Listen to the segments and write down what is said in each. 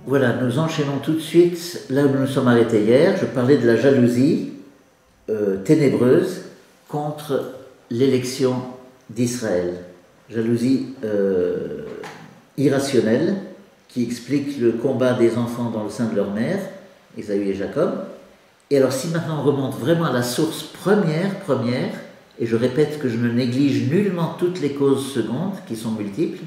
Voilà, nous enchaînons tout de suite là où nous nous sommes arrêtés hier. Je parlais de la jalousie ténébreuse contre l'élection d'Israël. Jalousie irrationnelle qui explique le combat des enfants dans le sein de leur mère, Ésaü et Jacob. Et alors si maintenant on remonte vraiment à la source première, et je répète que je ne néglige nullement toutes les causes secondes qui sont multiples,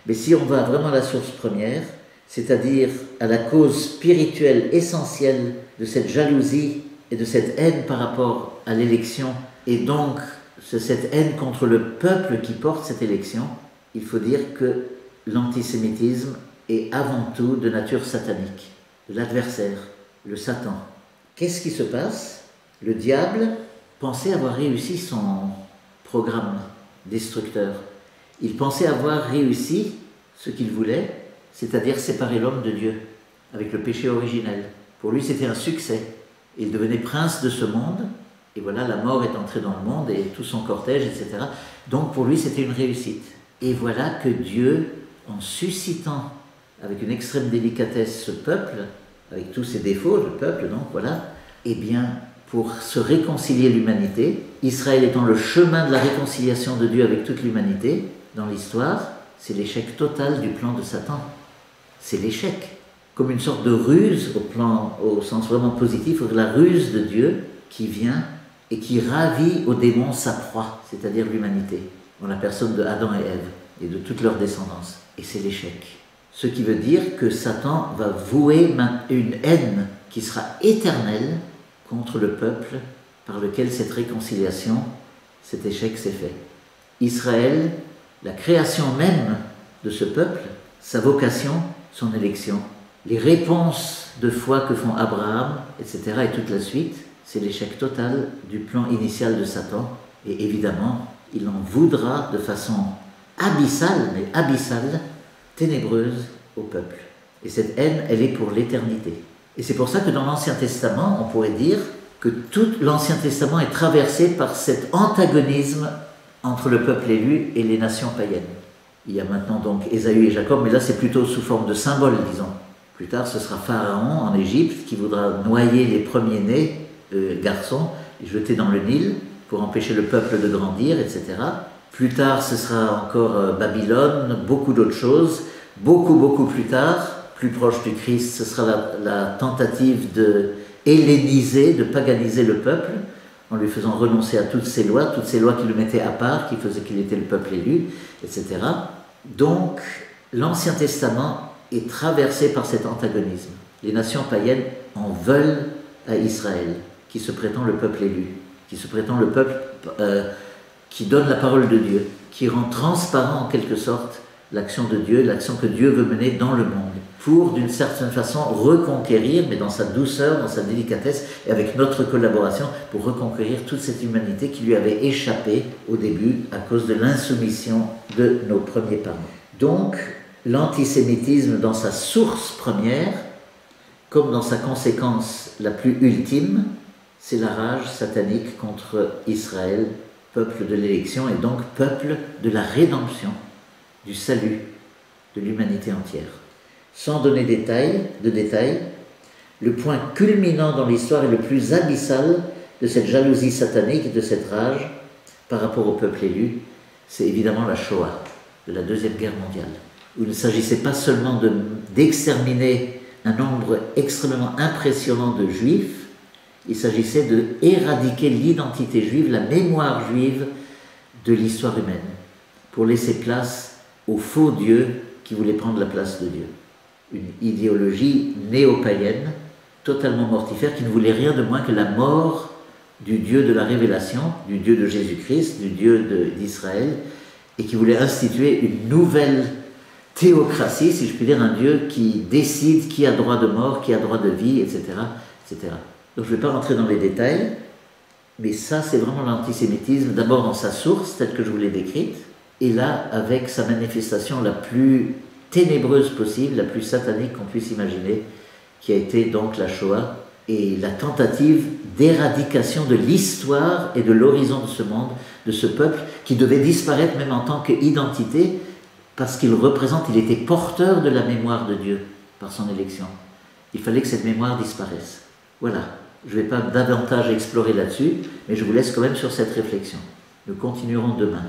mais si on va vraiment à la source première, c'est-à-dire à la cause spirituelle essentielle de cette jalousie et de cette haine par rapport à l'élection, et donc cette haine contre le peuple qui porte cette élection, il faut dire que l'antisémitisme est avant tout de nature satanique, de l'adversaire, le Satan. Qu'est-ce qui se passe? Le diable pensait avoir réussi son programme destructeur. Il pensait avoir réussi ce qu'il voulait, c'est-à-dire séparer l'homme de Dieu, avec le péché originel. Pour lui, c'était un succès. Il devenait prince de ce monde, et voilà, la mort est entrée dans le monde, et tout son cortège, etc. Donc pour lui, c'était une réussite. Et voilà que Dieu, en suscitant avec une extrême délicatesse ce peuple, avec tous ses défauts, le peuple, donc voilà, eh bien, pour se réconcilier l'humanité, Israël étant le chemin de la réconciliation de Dieu avec toute l'humanité, dans l'histoire, c'est l'échec total du plan de Satan. C'est l'échec, comme une sorte de ruse au sens vraiment positif, la ruse de Dieu qui vient et qui ravit au démon sa proie, c'est-à-dire l'humanité, en la personne de Adam et Ève et de toute leur descendance. Et c'est l'échec. Ce qui veut dire que Satan va vouer une haine qui sera éternelle contre le peuple par lequel cette réconciliation, cet échec s'est fait. Israël, la création même de ce peuple, sa vocation, son élection, les réponses de foi que font Abraham, etc., et toute la suite, c'est l'échec total du plan initial de Satan. Et évidemment, il en voudra de façon abyssale, ténébreuse au peuple. Et cette haine, elle est pour l'éternité. Et c'est pour ça que dans l'Ancien Testament, on pourrait dire que tout l'Ancien Testament est traversé par cet antagonisme entre le peuple élu et les nations païennes. Il y a maintenant donc Ésaü et Jacob, mais là c'est plutôt sous forme de symbole, disons. Plus tard, ce sera Pharaon en Égypte qui voudra noyer les premiers-nés garçons et jeter dans le Nil pour empêcher le peuple de grandir, etc. Plus tard, ce sera encore Babylone, beaucoup d'autres choses. Beaucoup plus tard, plus proche du Christ, ce sera la tentative de helléniser, de paganiser le peuple, en lui faisant renoncer à toutes ces lois qui le mettaient à part, qui faisaient qu'il était le peuple élu, etc. Donc, l'Ancien Testament est traversé par cet antagonisme. Les nations païennes en veulent à Israël, qui se prétend le peuple élu, qui se prétend le peuple qui donne la parole de Dieu, qui rend transparent en quelque sorte l'action de Dieu, l'action que Dieu veut mener dans le monde, pour d'une certaine façon reconquérir, mais dans sa douceur, dans sa délicatesse, et avec notre collaboration, pour reconquérir toute cette humanité qui lui avait échappé au début à cause de l'insoumission de nos premiers parents. Donc, l'antisémitisme dans sa source première, comme dans sa conséquence la plus ultime, c'est la rage satanique contre Israël, peuple de l'élection, et donc peuple de la rédemption, du salut de l'humanité entière. Sans donner de détails, le point culminant dans l'histoire et le plus abyssal de cette jalousie satanique et de cette rage par rapport au peuple élu, c'est évidemment la Shoah, de la Deuxième Guerre mondiale, où il ne s'agissait pas seulement d'exterminer un nombre extrêmement impressionnant de juifs, il s'agissait d'éradiquer l'identité juive, la mémoire juive de l'histoire humaine, pour laisser place au faux Dieu qui voulait prendre la place de Dieu. Une idéologie néo-païenne, totalement mortifère, qui ne voulait rien de moins que la mort du Dieu de la révélation, du Dieu de Jésus-Christ, du Dieu d'Israël, et qui voulait instituer une nouvelle théocratie, si je puis dire, un Dieu qui décide qui a droit de mort, qui a droit de vie, etc. etc. Donc je ne vais pas rentrer dans les détails, mais ça c'est vraiment l'antisémitisme, d'abord dans sa source, telle que je vous l'ai décrite, et là avec sa manifestation la plus ténébreuse possible, la plus satanique qu'on puisse imaginer, qui a été donc la Shoah, et la tentative d'éradication de l'histoire et de l'horizon de ce monde, de ce peuple, qui devait disparaître même en tant qu'identité, parce qu'il était porteur de la mémoire de Dieu, par son élection. Il fallait que cette mémoire disparaisse. Voilà, je ne vais pas davantage explorer là-dessus, mais je vous laisse quand même sur cette réflexion. Nous continuerons demain.